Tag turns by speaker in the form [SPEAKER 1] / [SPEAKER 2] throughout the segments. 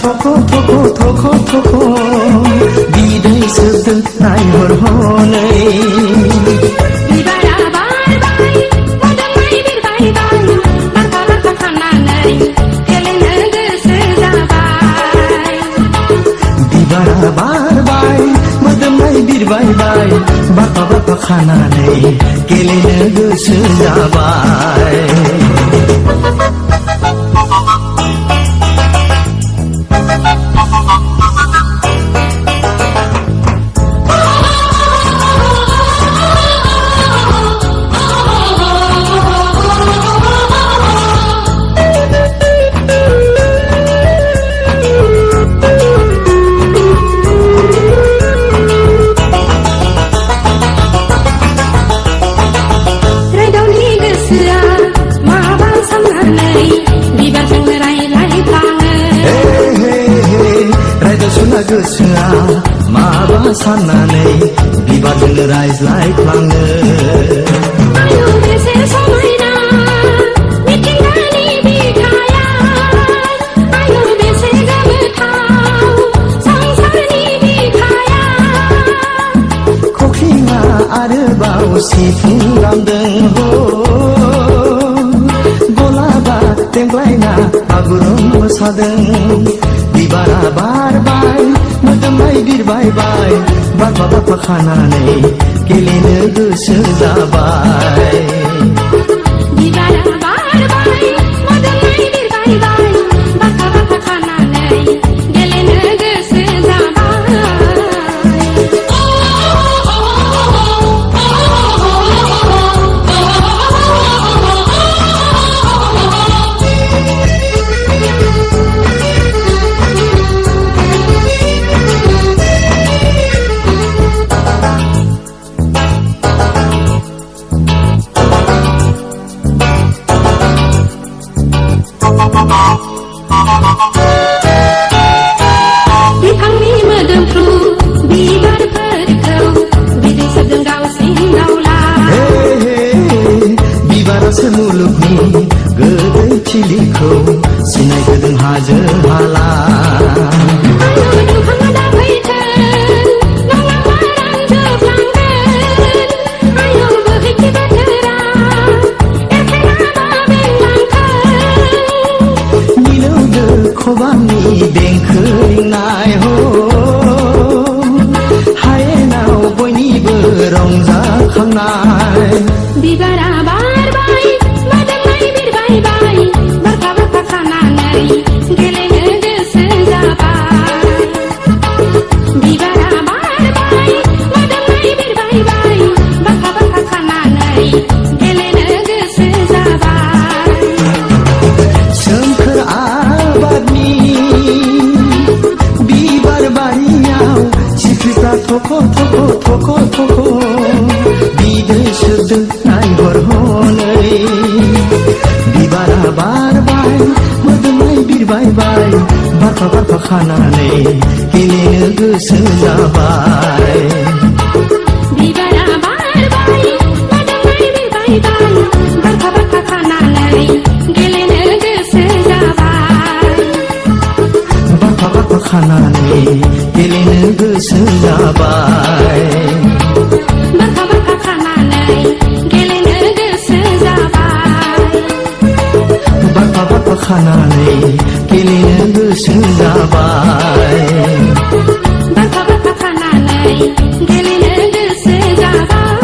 [SPEAKER 1] थोको थोको थोको थोको बिदै सोबदों नायहर हनै बिबारा बारबाय मोदोमै बिरबायबाय बारफा बारफा खानानै गेलेनो गोसो जाबाय बिबारा बारबाय मोदोमै बिरबायबाय बारफा बारफा खानानै गेलेनो गोसो जाबाय गोसोआ माबा साननानै बिबारजों रायज्लायफ्लाङो आयौ बेसे समायना मिथिंगानि बिखाया आयौ बेसे गोमोथाव संसारनि बिखाया खख्लिङा आरोबाव सिफुं दामदों हो गलाबा देंग्लायना बागुरुम मोसादों बिबारा बारबाय मोदोमै बिरबायबाय बारफा बारफा खानानै गेलेनो गोसो जाबाय बिबारा बारबाय मोदोमै बिरबायबाय बारफा बारफा खानानै गेलेनो गोसो बिफांनि मोदोमफ्रु बिबारफोरखौ बिदै सोबदों दाउसिन दाउला बिबारासो मुलुगनि गोदै थिलिखौ सिनायहोदों हाजो हाला खबामनि देंखो रिंनाय हो हायेनाव बयनिबो रंजाखांनाय बिबारा बारबाय मोदोमै बिरबायबाय बारफा बारफा खानानै गेलेनो गोसो जाबाय बिबारा बारबाय मोदोमै बिरबायबाय बारफा बारफा खानानै गेलेनो गोसो जाबाय सोमखोर आबादनि बिबार बारियाव सिख्रिफ्रा थख' थख' थख' थख' बिदै सोबदों नायहर हनै बिबारा बारबाय मोदोमै बिरबायबाय बारफा बारफा खानानै गेलेनो गोसो जाबाय बिबारा बारबाय मोदोमै बिरबायबाय बारफा बारफा खानानै गेलेनो गोसो जाबाय बारफा बारफा खानानै गेलेनो गोसो जाबाय बारफा बारफा खानानै गेलेनो गोसो जाबाय बारफा बारफा खानानै गेलेनो गोसो जाबाय बारफा बारफा खानानै गेलेनो गोसो जाबाय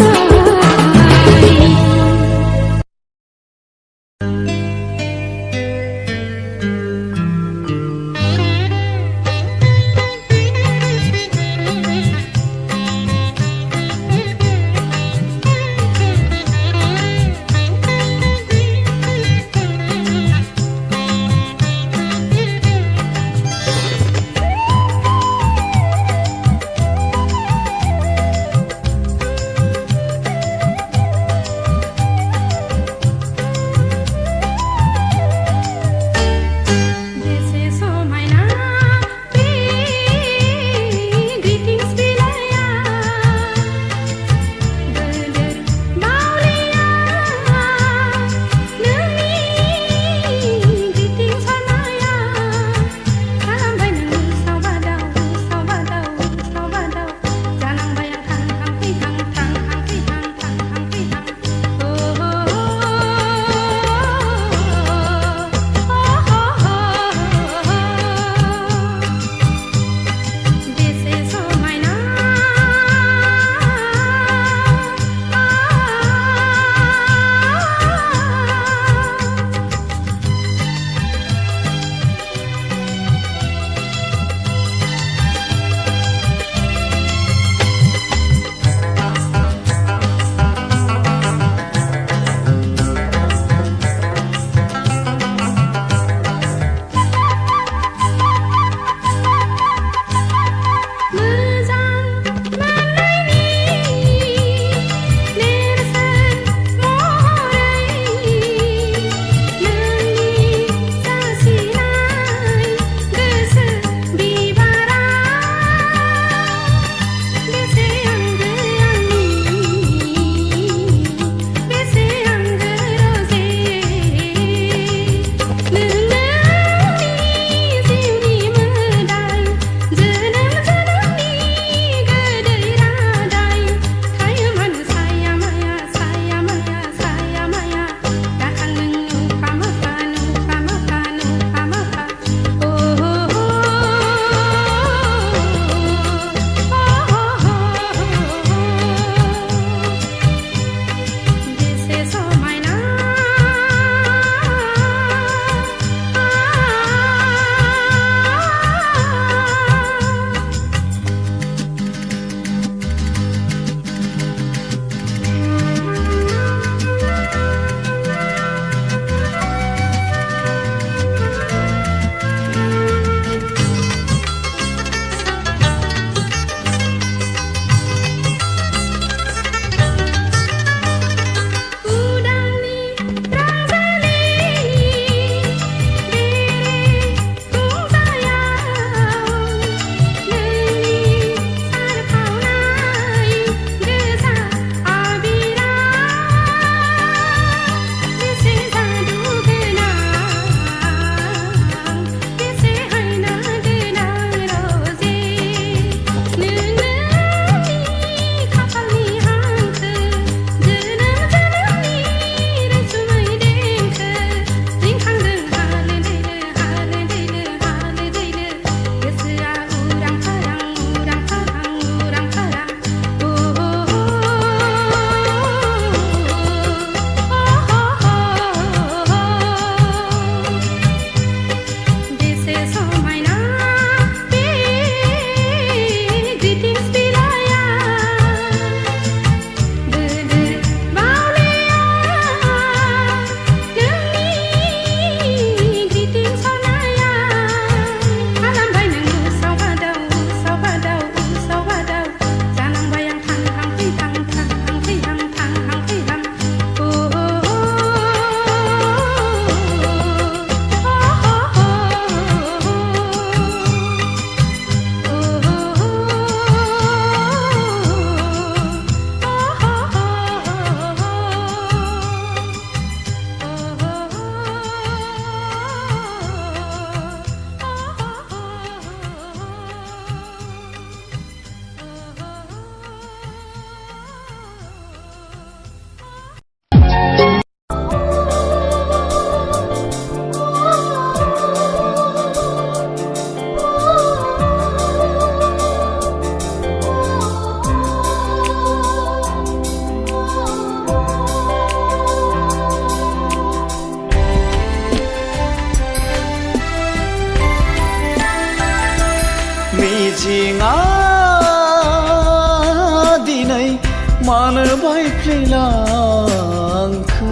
[SPEAKER 1] फ्लेलांखो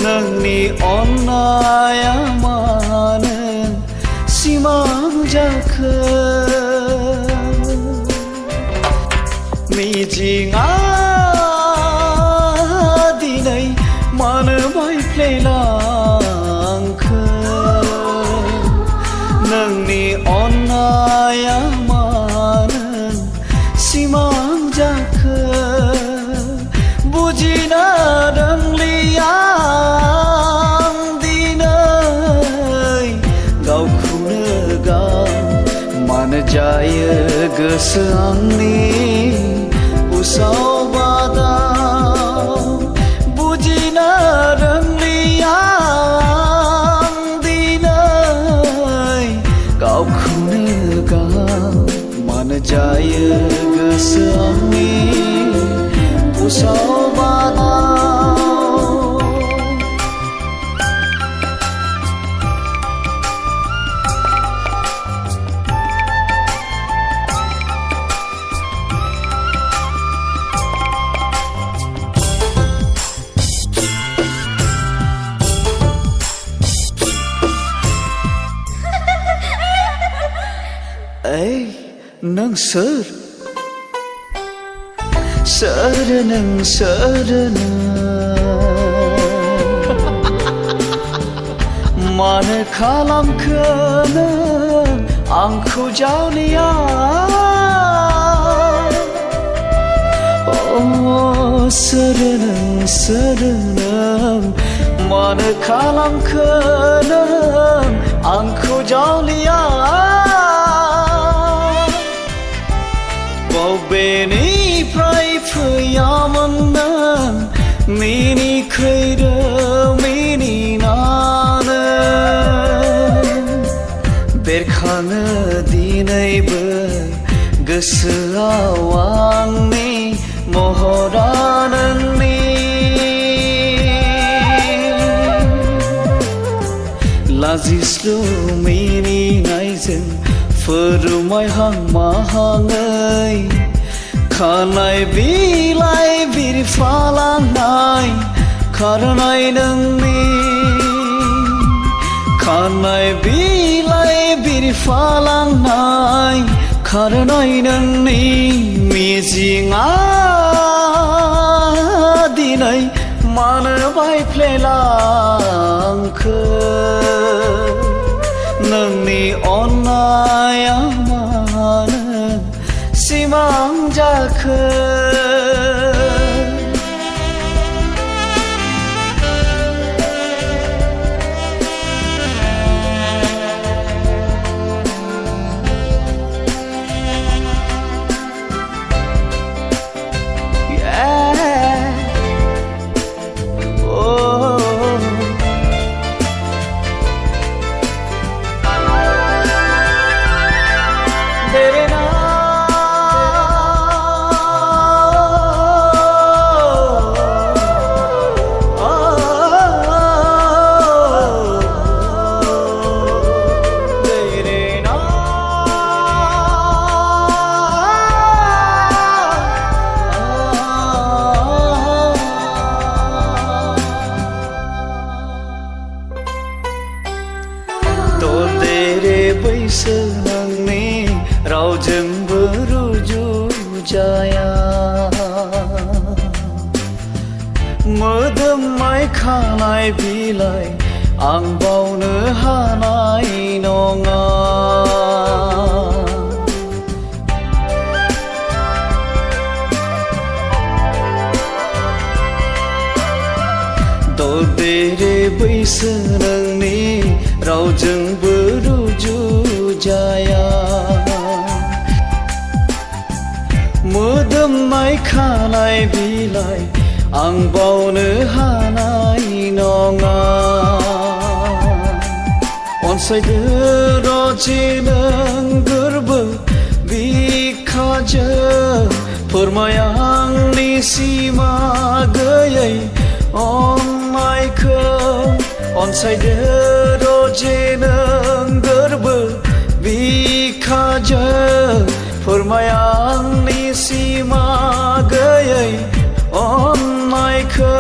[SPEAKER 1] नोंनि अननाया मानो सिमां जाखो मिजिंआ दिनै मानो बायफ्लेलांखो नोंनि अननाया मानो सिमां जाखो बुजिनो रोंलिया आं दिनै गावखौनो गाव मानो जायो गोसो आंनि उसाव बादाव बुजिनो रोंलिया आं दिनै गावखौनो गाव मानो जायो गोसो आंनि उसाव बादाव नों सोर नों सोर मानो खालामखो नों आंखौ जावलिया सोर नों मानो खालामखो नों आंखौ जावलिया बबेनिफ्राय फैयामोन नों मिनिखैरो मिनिनानो बेरखाङो दिनैबो गोसोआव आंनि महरा नोंनि लाजिस्लु मिनिनायजों फोरमायहां माहाङै खानाय बिलाइ बिरफालांनाय खारनाय नोंनि खानाय बिलाइ बिरफालांनाय खारनाय नोंनि मिजिंआ दिनै मानो बायफ्लेलांखो नोंनि अननाया मानो सिमां जाखो बैसो नोंनि रावजोंबो रुजुजाया मोदोमनाय खानाय बिलाइ आं बावनो हानाय नङा ददेरे बैसो नोंनि रावजोंबो रुजुजाया मोदोमनाय खानाय बिलाइ आं बावनो हानाय नङा अनसायदो रजे नों गोरबो बिखाजों फोरमाय आंनि सिमा गैयै अननायखौ अनसायदो रजे नों गोरबो बिखाजों फोरमाय आंनि सिमा गैयै अननायखौ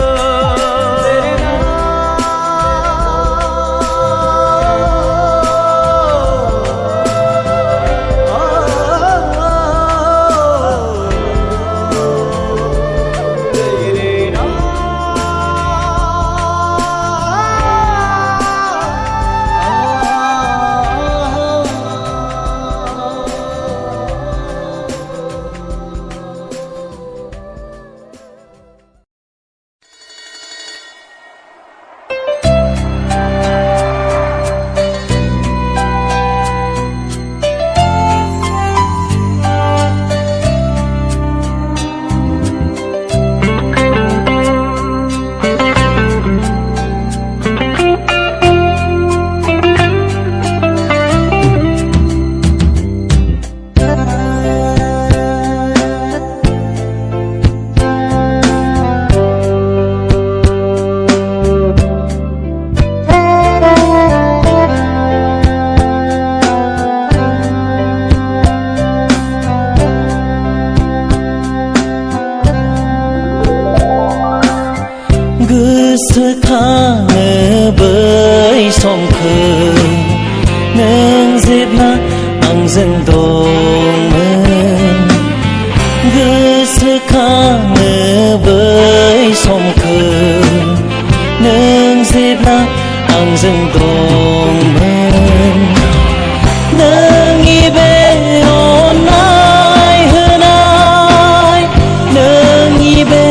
[SPEAKER 2] गोसोखाङो बै समखौ नों जेब्ला आंजों दंमोन गोसोखाङो बै समखौ नों जेब्ला आंजों दंमोन नोंनि बे अननाय होनाय नोंनि बे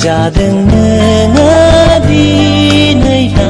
[SPEAKER 2] जादों नोङो दिनैहाय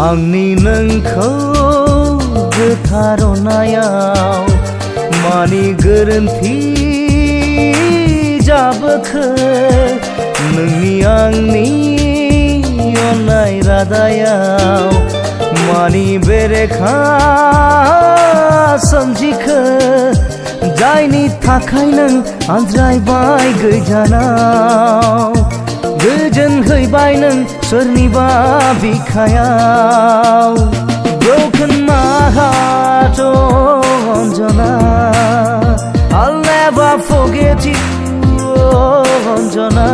[SPEAKER 1] आंनि नोंखौ गोथार अननायाव मानि गोरोन्थि जाबोखो नोंनि आंनि अननाय रादायाव मानि बेरेखा सोमजिखो जायनि थाखाय नों आनज्रायबाय गोजानाव गोजोन हैबाय नों सोरनिबा बिखायाव Broken my heart, oh Anjana, I'll never forget you, oh Anjana.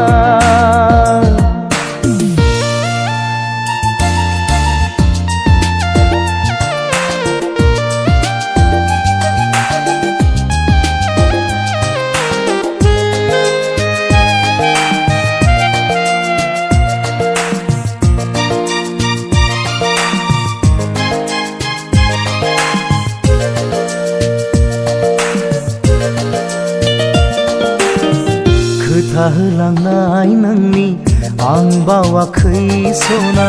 [SPEAKER 1] खोथा होलांनाय नोंनि आं बावाखै सना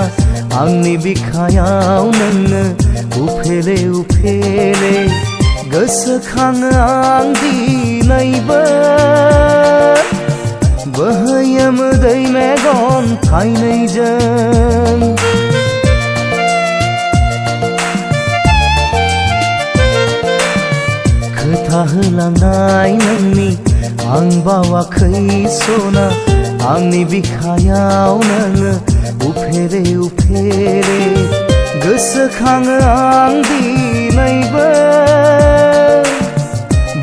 [SPEAKER 1] आंनि बिखायाव नोंनो उफेले उफेले गोसोखाङो आं दिनैबो बोहैयो मोदै मेगन थाइनैजों खोथा होलांनाय नोंनि आं बावाखै सना आंनि बिखायाव नोङो उफेरे उफेरे गोसोखाङो आं दिनैबो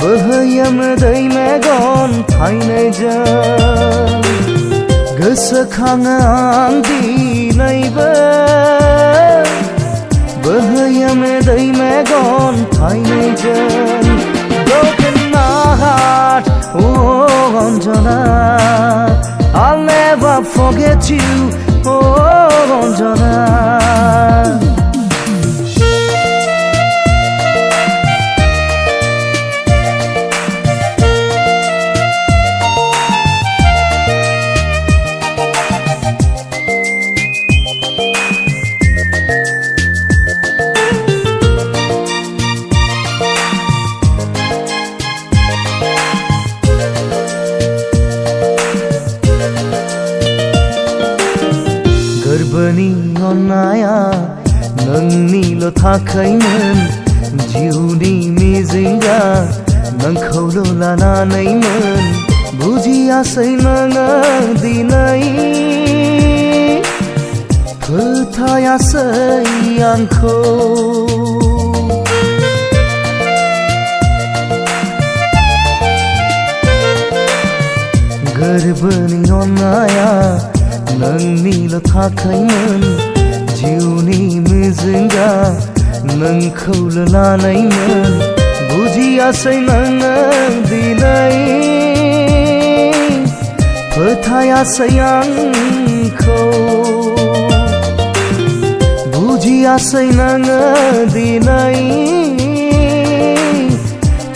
[SPEAKER 1] बोहैयो मोदै मेगन थाइनैजों गोसोखाङो आं दिनैबो बोहैयो मोदै मेगन थाइनैजों Broken my heart, oh Anjana, I'll never forget you, oh Anjana. गोरबोनि अननाया नोंनिल' थाखायमोन जिउनि मिजिंआ नोंखौल' लानानैमोन बुजियासै नोङो दिनै फोथायासै आंखौ गोरबोनि अननाया नोंनिल' थाखायमोन जिउनि मिजिंआ नोंखौल' लानायमोन बुजियासै नोङो दिनै फोथायासै आंखौ बुजियासै नोङो दिनै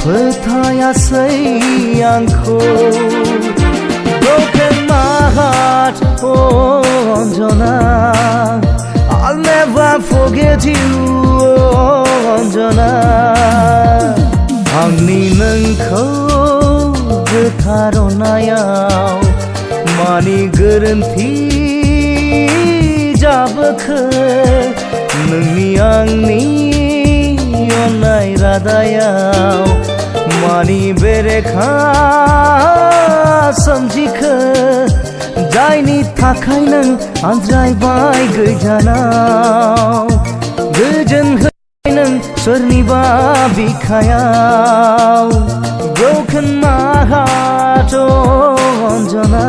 [SPEAKER 1] फोथायासै आंखौ Broken my heart, oh Anjana, I'll never forget you, oh Anjana. आंनि नोंखौ गोथार अननायाव मानि गोरोन्थि जाबोखो नोंनि आंनि अननाय रादायाव मानि बेरेखा सोमजिखो जायनि थाखाय नों आनज्रायबाय गोजानाव गोजोन हैबाय नों सोरनिबा बिखायाव Broken my heart, oh Anjana,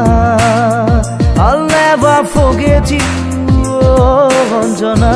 [SPEAKER 1] I'll never forget you, oh Anjana.